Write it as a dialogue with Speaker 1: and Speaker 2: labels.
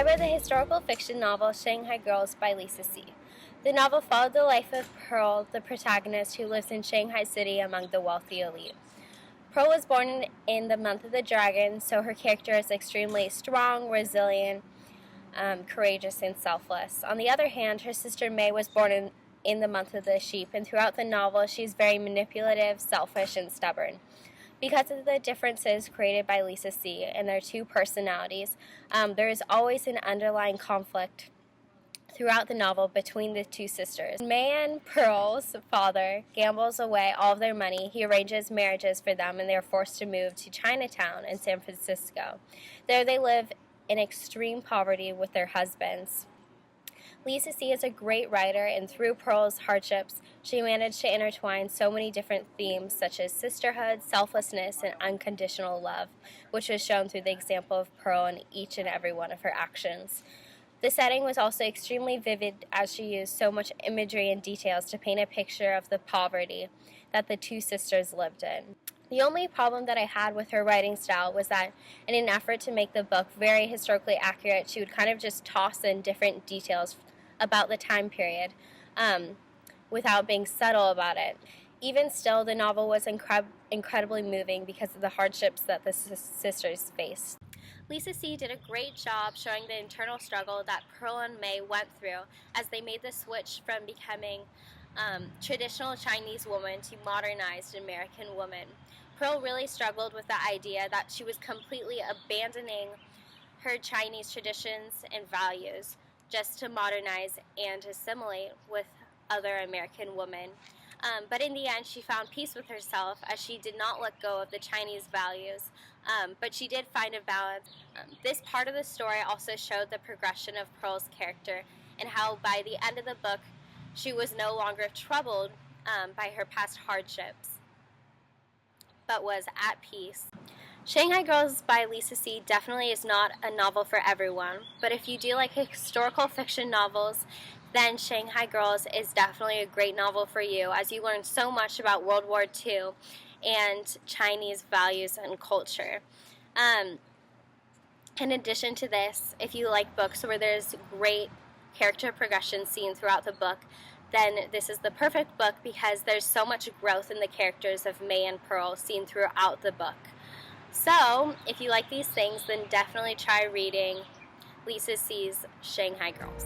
Speaker 1: read the historical fiction novel Shanghai Girls by Lisa C. The novel followed the life of Pearl, the protagonist who lives in Shanghai City among the wealthy elite. Pearl was born in the month of the dragon, so her character is extremely strong, resilient, courageous, and selfless. On the other hand, her sister May was born in the month of the sheep, and throughout the novel she's very manipulative, selfish, and stubborn. Because of the differences created by Lisa C. and their two personalities, there is always an underlying conflict throughout the novel between the two sisters. May and Pearl's father gambles away all of their money. He arranges marriages for them, and they are forced to move to Chinatown in San Francisco. There they live in extreme poverty with their husbands. Lisa C. is a great writer, and through Pearl's hardships, she managed to intertwine so many different themes such as sisterhood, selflessness, and unconditional love, which was shown through the example of Pearl in each and every one of her actions. The setting was also extremely vivid as she used so much imagery and details to paint a picture of the poverty that the two sisters lived in. The only problem that I had with her writing style was that in an effort to make the book very historically accurate, she would kind of just toss in different details about the time period without being subtle about it. Even still, the novel was incredibly moving because of the hardships that the sisters faced. Lisa C. did a great job showing the internal struggle that Pearl and May went through as they made the switch from becoming traditional Chinese woman to modernized American woman. Pearl really struggled with the idea that she was completely abandoning her Chinese traditions and values just to modernize and assimilate with other American women. But in the end, she found peace with herself as she did not let go of the Chinese values, but she did find a balance. This part of the story also showed the progression of Pearl's character and how by the end of the book, she was no longer troubled by her past hardships, but was at peace. Shanghai Girls by Lisa C. definitely is not a novel for everyone, but if you do like historical fiction novels, then Shanghai Girls is definitely a great novel for you, as you learn so much about World War II and Chinese values and culture. In addition to this, if you like books where there's great character progression seen throughout the book, then this is the perfect book because there's so much growth in the characters of May and Pearl seen throughout the book. So, if you like these things, then definitely try reading Lisa C.'s Shanghai Girls.